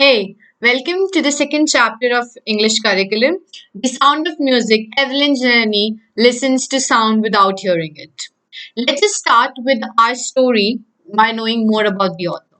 Hey, welcome to the second chapter of English curriculum. The sound of music, Evelyn Journey listens to sound without hearing it. Let us start with our story by knowing more about the author.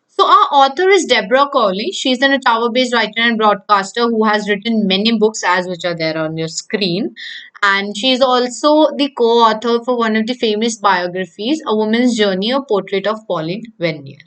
So, our author is Deborah Cowley. She's an Ottawa-based writer and broadcaster who has written many books, as which are there on your screen. And she's also the co-author for one of the famous biographies, A Woman's Journey: A Portrait of Pauline Vernier.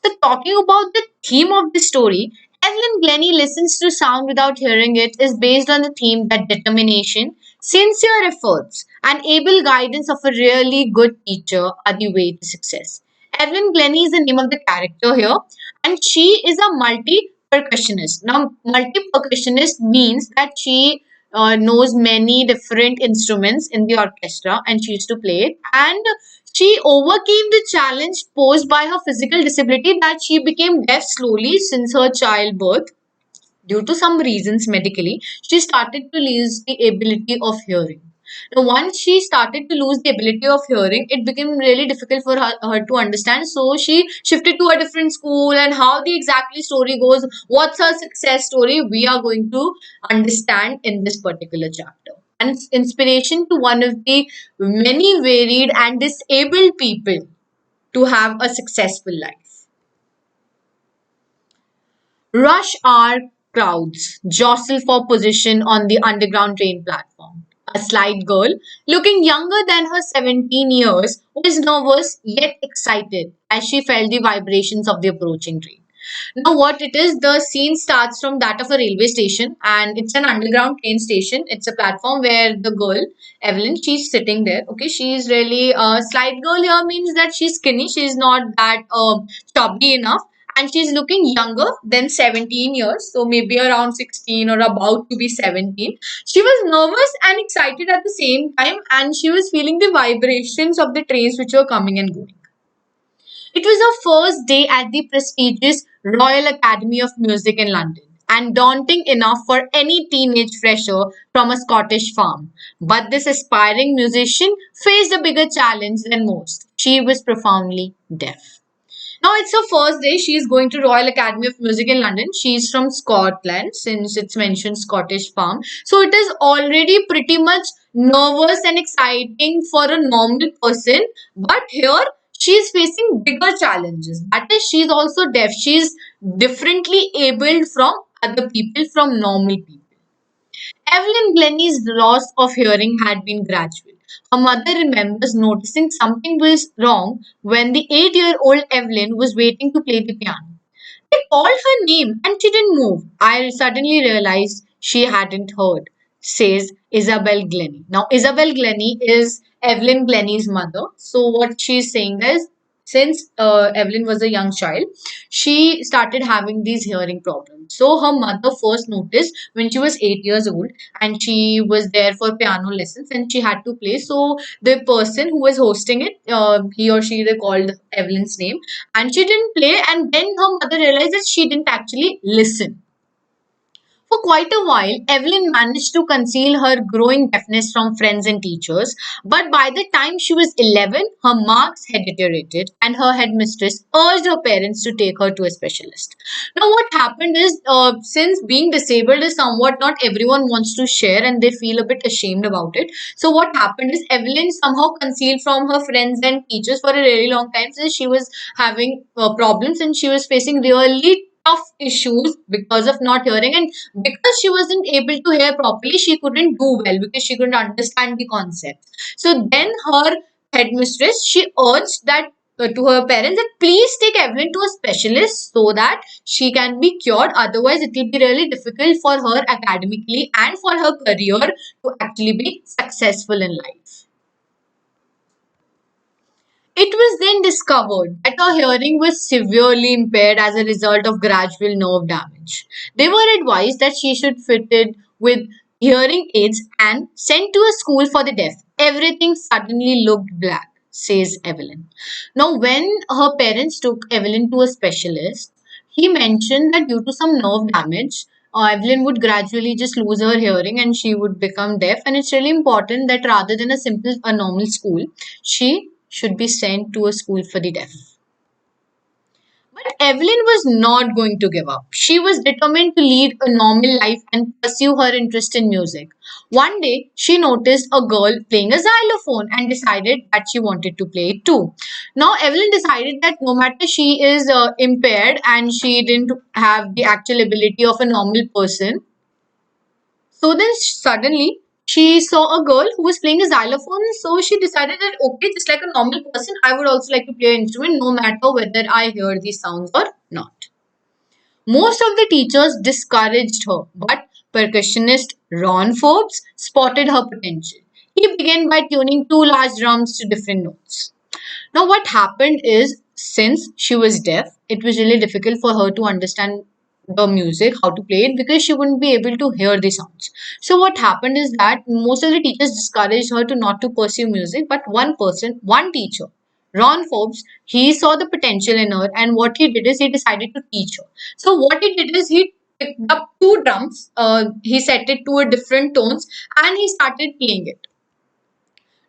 So, talking about the theme of the story, Evelyn Glennie listens to sound without hearing it is based on the theme that determination, sincere efforts, and able guidance of a really good teacher are the way to success. Evelyn Glennie is the name of the character here, and she is a multi percussionist. Now, multi percussionist means that she knows many different instruments in the orchestra and she used to play it. And she overcame the challenge posed by her physical disability that she became deaf slowly since her childbirth. Due to some reasons medically, she started to lose the ability of hearing. Now, once she started to lose the ability of hearing, it became really difficult for her to understand. So she shifted to a different school, and how the exactly story goes, what's her success story, we are going to understand in this particular chapter. And it's inspiration to one of the many varied and disabled people to have a successful life. Rush hour crowds jostle for position on the underground train platform. A slight girl, looking younger than her 17 years, was nervous yet excited as she felt the vibrations of the approaching train. Now, what it is, the scene starts from that of a railway station, and it's an underground train station. It's a platform where the girl, Evelyn, she's sitting there. Okay, she's really a slight girl here means that she's skinny, she's not that chubby enough, and she's looking younger than 17 years, so maybe around 16 or about to be 17. She was nervous and excited at the same time, and she was feeling the vibrations of the trains which were coming and going. It was her first day at the prestigious Royal Academy of Music in London, and daunting enough for any teenage fresher from a Scottish farm. But this aspiring musician faced a bigger challenge than most. She was profoundly deaf. Now it's her first day. She's going to Royal Academy of Music in London. She's from Scotland, since it's mentioned Scottish farm. So it is already pretty much nervous and exciting for a normal person. But here she's facing bigger challenges. That is, she's also deaf. She's differently abled from other people, from normal people. Evelyn Glennie's loss of hearing had been gradual. Her mother remembers noticing something was wrong when the 8-year-old Evelyn was waiting to play the piano. They called her name and she didn't move. I suddenly realized she hadn't heard, says Isabel Glennie. Now, Isabel Glennie is Evelyn Glennie's mother. So, what she's saying is, since Evelyn was a young child, she started having these hearing problems. So, her mother first noticed when she was 8 years old, and she was there for piano lessons and she had to play. So, the person who was hosting it, he or she recalled Evelyn's name and she didn't play. And then her mother realized that she didn't actually listen. For quite a while, Evelyn managed to conceal her growing deafness from friends and teachers, but by the time she was 11, her marks had deteriorated and her headmistress urged her parents to take her to a specialist. Now, what happened is, since being disabled is somewhat not everyone wants to share and they feel a bit ashamed about it. So, what happened is, Evelyn somehow concealed from her friends and teachers for a really long time since she was having problems and she was facing really tough issues because of not hearing, and because she wasn't able to hear properly she couldn't do well because she couldn't understand the concept. So then her headmistress, she urged that to her parents that please take Evelyn to a specialist so that she can be cured, otherwise it will be really difficult for her academically and for her career to actually be successful in life. It was then discovered that her hearing was severely impaired as a result of gradual nerve damage. They were advised that she should fitted with hearing aids and sent to a school for the deaf. Everything suddenly looked black, says Evelyn. Now, when her parents took Evelyn to a specialist, he mentioned that due to some nerve damage, Evelyn would gradually just lose her hearing and she would become deaf. And it's really important that rather than a normal school, she should be sent to a school for the deaf. But Evelyn was not going to give up. She was determined to lead a normal life and pursue her interest in music. One day, she noticed a girl playing a xylophone and decided that she wanted to play it too. Now, Evelyn decided that no matter she is impaired and she didn't have the actual ability of a normal person, so then suddenly she saw a girl who was playing a xylophone. So she decided that okay, just like a normal person, I would also like to play an instrument no matter whether I hear these sounds or not. Most of the teachers discouraged her, but percussionist Ron Forbes spotted her potential. He began by tuning two large drums to different notes. Now, what happened is, since she was deaf, it was really difficult for her to understand the music, how to play it, because she wouldn't be able to hear the sounds. So, what happened is that most of the teachers discouraged her to not to pursue music, but one person, one teacher, Ron Forbes, he saw the potential in her, and what he did is he decided to teach her. So, what he did is he picked up two drums, he set it to a different tones, and he started playing it.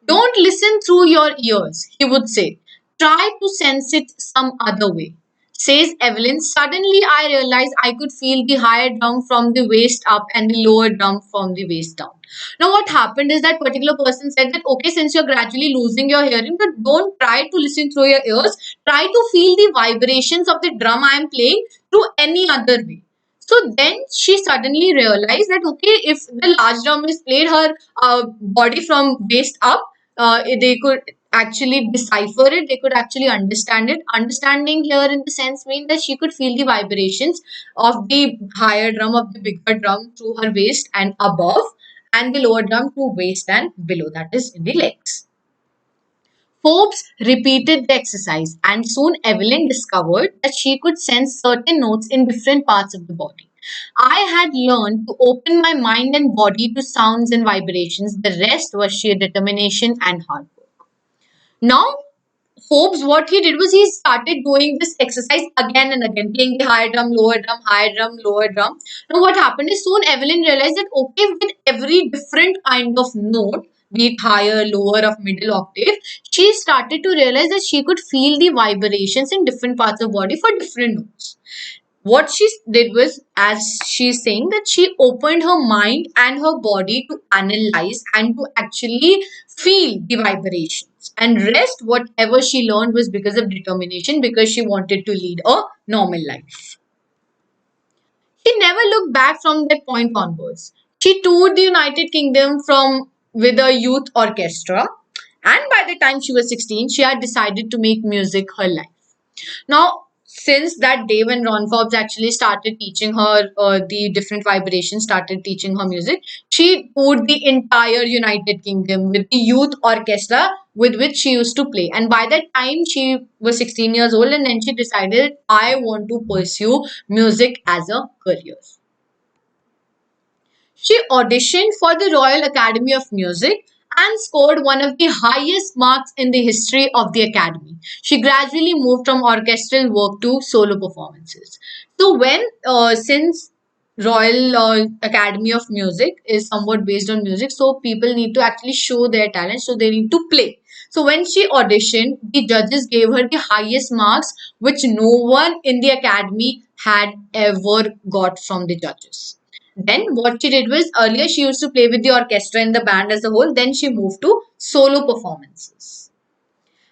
Don't listen through your ears, he would say. Try to sense it some other way. Says Evelyn, suddenly I realized I could feel the higher drum from the waist up and the lower drum from the waist down. Now, what happened is that particular person said that, okay, since you're gradually losing your hearing, but don't try to listen through your ears. Try to feel the vibrations of the drum I am playing through any other way. So then she suddenly realized that okay, if the large drum is played her body from waist up, they could actually decipher it, they could actually understand it. Understanding here in the sense means that she could feel the vibrations of the higher drum, of the bigger drum through her waist and above, and the lower drum to waist and below, that is in the legs. Forbes repeated the exercise, and soon Evelyn discovered that she could sense certain notes in different parts of the body. I had learned to open my mind and body to sounds and vibrations. The rest was sheer determination and hard work. Now, Forbes, what he did was he started doing this exercise again and again, playing the higher drum, lower drum. Now, what happened is soon Evelyn realized that okay, with every different kind of note, be it higher, lower, of middle octave, she started to realize that she could feel the vibrations in different parts of body for different notes. What she did was, as she's saying, that she opened her mind and her body to analyze and to actually feel the vibrations, and rest whatever she learned was because of determination, because she wanted to lead a normal life. She never looked back from that point onwards. She toured the United Kingdom from with a youth orchestra, and by the time she was 16 she had decided to make music her life. Now, since that day when Ron Forbes actually started teaching her the different vibrations, started teaching her music, she toured the entire United Kingdom with the youth orchestra with which she used to play. And by that time, she was 16 years old, and then she decided, I want to pursue music as a career. She auditioned for the Royal Academy of Music and scored one of the highest marks in the history of the Academy. She gradually moved from orchestral work to solo performances. So, since Royal Academy of Music is somewhat based on music, so people need to actually show their talent, so they need to play. So when she auditioned, the judges gave her the highest marks, which no one in the academy had ever got from the judges. Then what she did was, earlier she used to play with the orchestra and the band as a whole. Then she moved to solo performances.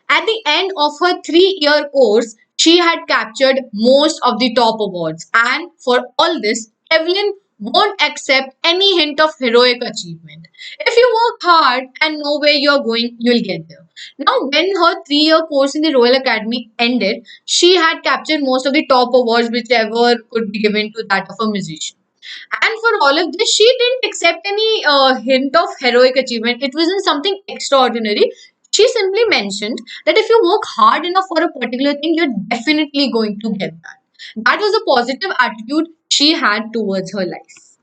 At the end of her 3-year course, she had captured most of the top awards. And for all this, Evelyn won't accept any hint of heroic achievement. If you work hard and know where you're going, you'll get there. Now, when her 3-year course in the Royal Academy ended, she had captured most of the top awards whichever could be given to that of a musician. And for all of this, she didn't accept any hint of heroic achievement. It wasn't something extraordinary. She simply mentioned that if you work hard enough for a particular thing, you're definitely going to get that. That was a positive attitude she had towards her life.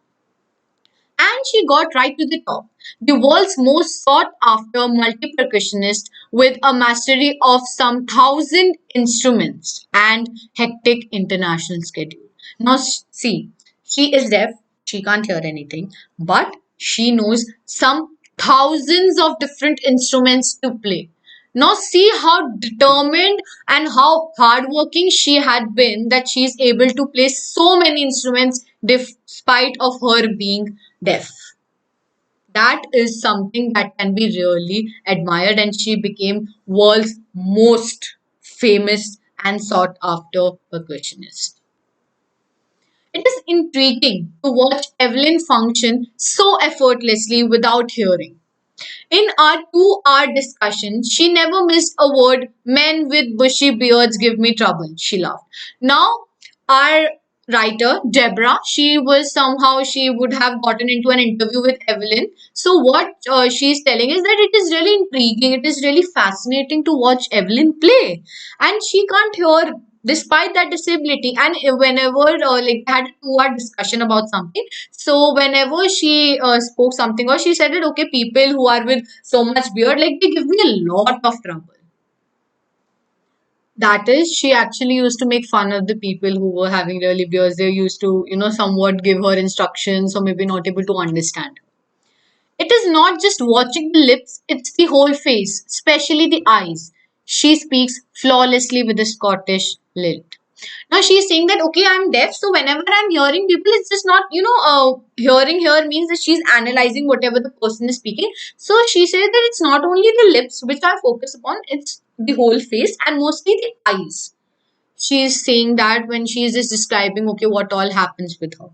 And she got right to the top. The world's most sought after multi percussionist with a mastery of some 1,000 instruments and hectic international schedule. Now, see, she is deaf, she can't hear anything, but she knows some thousands of different instruments to play. Now see how determined and how hardworking she had been that she is able to play so many instruments despite of her being deaf. That is something that can be really admired, and she became world's most famous and sought after percussionist. It is intriguing to watch Evelyn function so effortlessly without hearing. In our 2 hour discussion, she never missed a word. Men with bushy beards give me trouble, she laughed. Now, our writer, Deborah, she would have gotten into an interview with Evelyn. So, what she's telling is that it is really intriguing, it is really fascinating to watch Evelyn play. And she can't hear despite that disability. And whenever like they had a 2 hour discussion about something, so whenever she spoke something or she said that okay, people who are with so much beard, like they give me a lot of trouble. That is, she actually used to make fun of the people who were having really beards. They used to, somewhat give her instructions or maybe not able to understand. It is not just watching the lips, it's the whole face, especially the eyes. She speaks flawlessly with a Scottish lilt. Now she's saying that okay, I'm deaf, so whenever I'm hearing people, it's just not hearing here means that she's analyzing whatever the person is speaking. So she says that it's not only the lips which I focus upon, it's the whole face and mostly the eyes. She's saying that when she's just describing okay what all happens with her.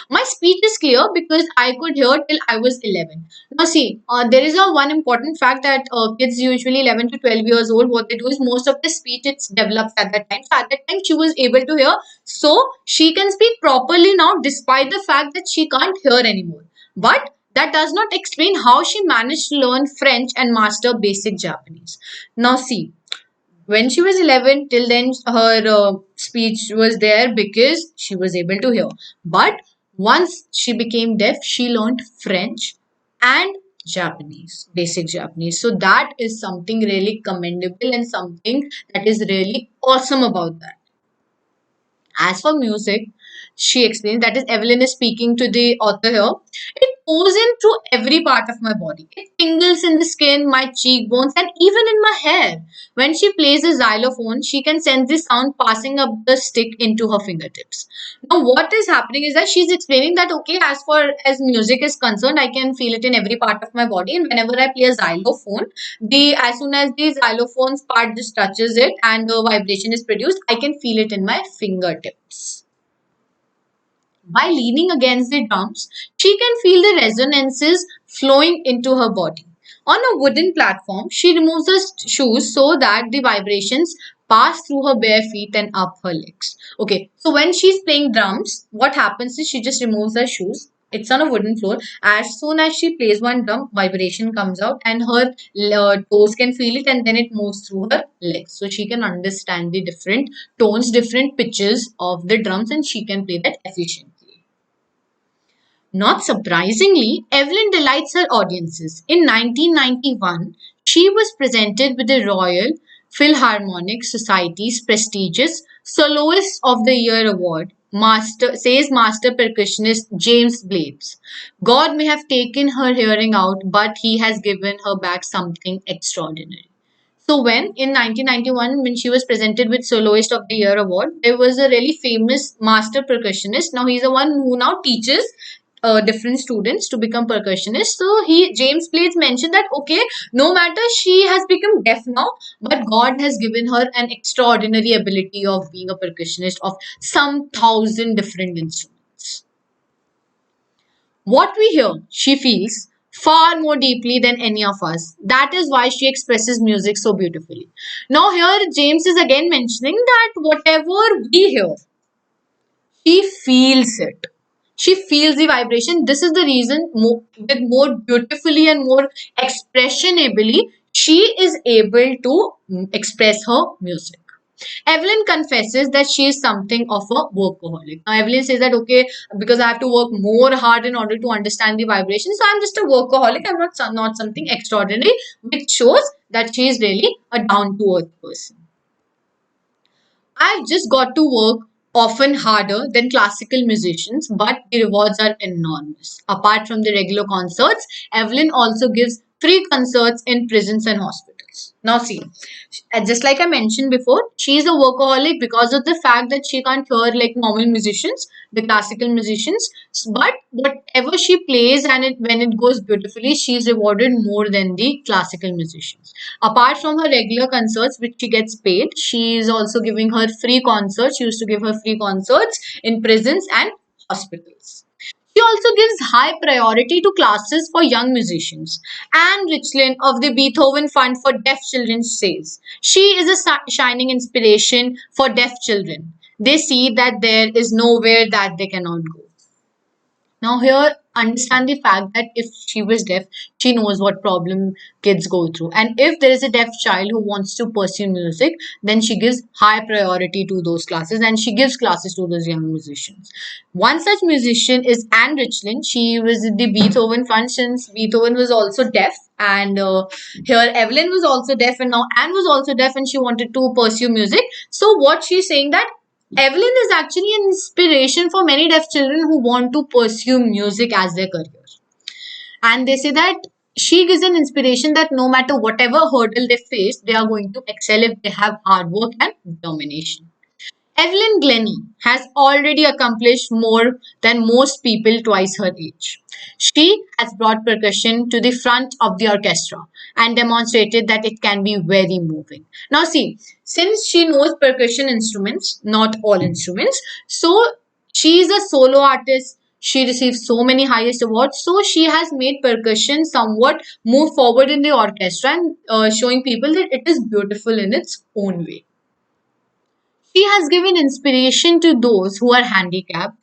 My speech is clear because I could hear till I was 11. Now, see, there is a one important fact that kids usually 11 to 12 years old, what they do is most of the speech it develops at that time. So, at that time, she was able to hear. So, she can speak properly now despite the fact that she can't hear anymore. But that does not explain how she managed to learn French and master basic Japanese. Now, see, when she was 11 till then her speech was there because she was able to hear, but once she became deaf she learned French and Japanese, basic Japanese. So that is something really commendable and something that is really awesome about that. As for music, she explains, that is, Evelyn is speaking to the author here. It pours in through every part of my body. It tingles in the skin, my cheekbones, and even in my hair. When she plays a xylophone, she can sense the sound passing up the stick into her fingertips. Now, what is happening is that she's explaining that okay, as far as music is concerned, I can feel it in every part of my body, and whenever I play a xylophone, the as soon as the xylophone's part just touches it and the vibration is produced, I can feel it in my fingertips. By leaning against the drums, she can feel the resonances flowing into her body. On a wooden platform, she removes her shoes so that the vibrations pass through her bare feet and up her legs. Okay, so when she's playing drums, what happens is she just removes her shoes. It's on a wooden floor. As soon as she plays one drum, vibration comes out and her toes can feel it and then it moves through her legs. So she can understand the different tones, different pitches of the drums, and she can play that efficiently. Not surprisingly, Evelyn delights her audiences. In 1991, she was presented with the Royal Philharmonic Society's prestigious Soloist of the Year award, Master percussionist James Blades. God may have taken her hearing out, but he has given her back something extraordinary. So when in 1991, when she was presented with Soloist of the Year award, there was a really famous master percussionist. Now he's the one who now teaches different students to become percussionists. So James Blades mentioned that okay, no matter she has become deaf now, but God has given her an extraordinary ability of being a percussionist of some thousand different instruments. What we hear, she feels far more deeply than any of us. That is why she expresses music so beautifully. Now, here James is again mentioning that whatever we hear, she feels it. She feels the vibration. This is the reason, with more beautifully and more expressionably, she is able to express her music. Evelyn confesses that she is something of a workaholic. Now, Evelyn says that, okay, because I have to work more hard in order to understand the vibration, so I'm just a workaholic. I'm not something extraordinary, which shows that she is really a down to earth person. I've just got to work often harder than classical musicians, but the rewards are enormous. Apart from the regular concerts, Evelyn also gives free concerts in prisons and hospitals. Now, see, just like I mentioned before, she's a workaholic because of the fact that she can't hear like normal musicians, the classical musicians. But whatever she plays and when it goes beautifully, she's rewarded more than the classical musicians. Apart from her regular concerts, which she gets paid, she is also giving her free concerts. She used to give her free concerts in prisons and hospitals. She also gives high priority to classes for young musicians. Anne Richland of the Beethoven Fund for Deaf Children says she is a shining inspiration for deaf children. They see that there is nowhere that they cannot go. Now, here, understand the fact that if she was deaf, she knows what problem kids go through. And if there is a deaf child who wants to pursue music, then she gives high priority to those classes and she gives classes to those young musicians. One such musician is Anne Richland. She was in the Beethoven Fund since Beethoven was also deaf. And here, Evelyn was also deaf, and now Anne was also deaf, and she wanted to pursue music. So, what she's saying that Evelyn is actually an inspiration for many deaf children who want to pursue music as their career. And they say that she gives an inspiration that no matter whatever hurdle they face, they are going to excel if they have hard work and determination. Evelyn Glennie has already accomplished more than most people twice her age. She has brought percussion to the front of the orchestra and demonstrated that it can be very moving. Now, see, since she knows percussion instruments, not all instruments, so she is a solo artist. She received so many highest awards, so she has made percussion somewhat move forward in the orchestra and showing people that it is beautiful in its own way. She has given inspiration to those who are handicapped,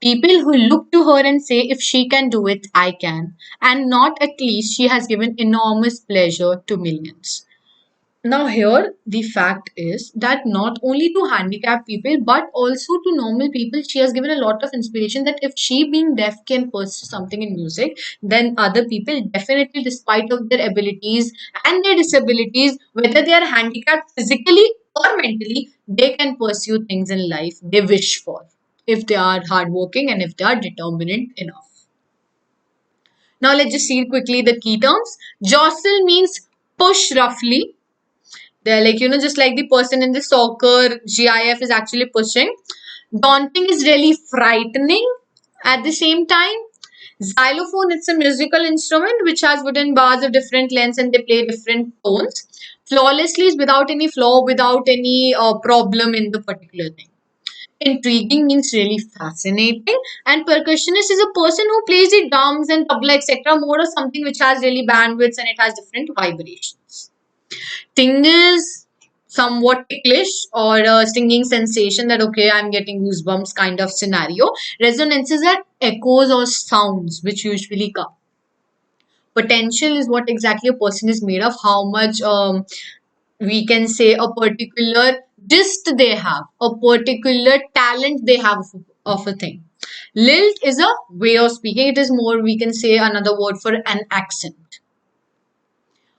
people who look to her and say, if she can do it, I can. And not at least, she has given enormous pleasure to millions. Now, here the fact is that not only to handicapped people but also to normal people, she has given a lot of inspiration that if she, being deaf, can pursue something in music, then other people definitely, despite of their abilities and their disabilities, whether they are handicapped physically or mentally, they can pursue things in life they wish for if they are hardworking and if they are determined enough. Now, let's just see quickly the key terms. Jostle means push roughly. They're like, just like the person in the soccer GIF is actually pushing. Daunting is really frightening at the same time. Xylophone, it's a musical instrument which has wooden bars of different lengths and they play different tones. Flawlessly is without any flaw, without any problem in the particular thing. Intriguing means really fascinating. And percussionist is a person who plays the drums and tabla, etc. more or something which has really bandwidths and it has different vibrations. Tingles, somewhat ticklish or a stinging sensation that okay, I'm getting goosebumps kind of scenario. Resonances are echoes or sounds which usually come. Potential is what exactly a person is made of, how much we can say a particular gist they have, a particular talent they have of a thing. Lilt is a way of speaking. It is more, we can say, another word for an accent.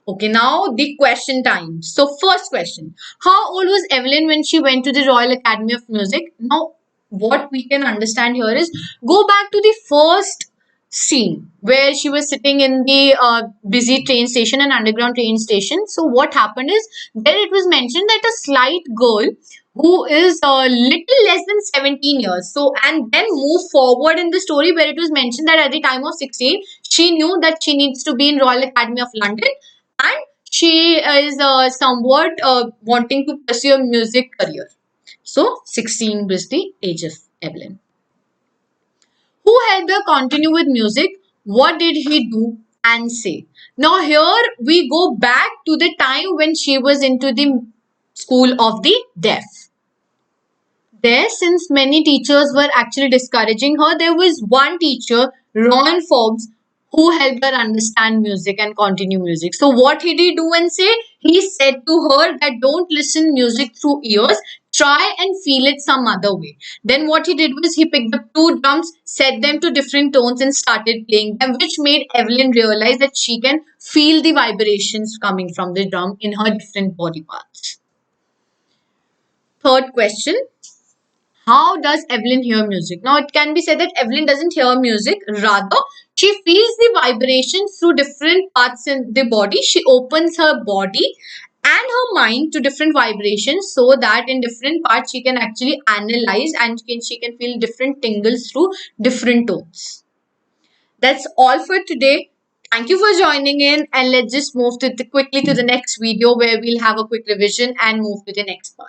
Okay, now the question time. So, first question. How old was Evelyn when she went to the Royal Academy of Music? Now, what we can understand here is go back to the first scene where she was sitting in the busy train station and underground train station. So, what happened is there it was mentioned that a slight girl who is a little less than 17 years. So, and then move forward in the story where it was mentioned that at the time of 16, she knew that she needs to be in Royal Academy of London and she is somewhat wanting to pursue a music career. So 16 was the age of Evelyn. Who helped her continue with music? What did he do and say? Now here we go back to the time when she was into the school of the deaf. There, since many teachers were actually discouraging her, there was one teacher, Ron Forbes, who helped her understand music and continue music. So what did he do and say? He said to her that don't listen music through ears, try and feel it some other way. Then what he did was he picked up two drums, set them to different tones and started playing them, which made Evelyn realize that she can feel the vibrations coming from the drum in her different body parts. Third question. How does Evelyn hear music? Now, it can be said that Evelyn doesn't hear music, rather, she feels the vibrations through different parts in the body. She opens her body and her mind to different vibrations so that in different parts she can actually analyze and she can feel different tingles through different tones. That's all for today. Thank you for joining in, and let's just move quickly to the next video where we'll have a quick revision and move to the next part.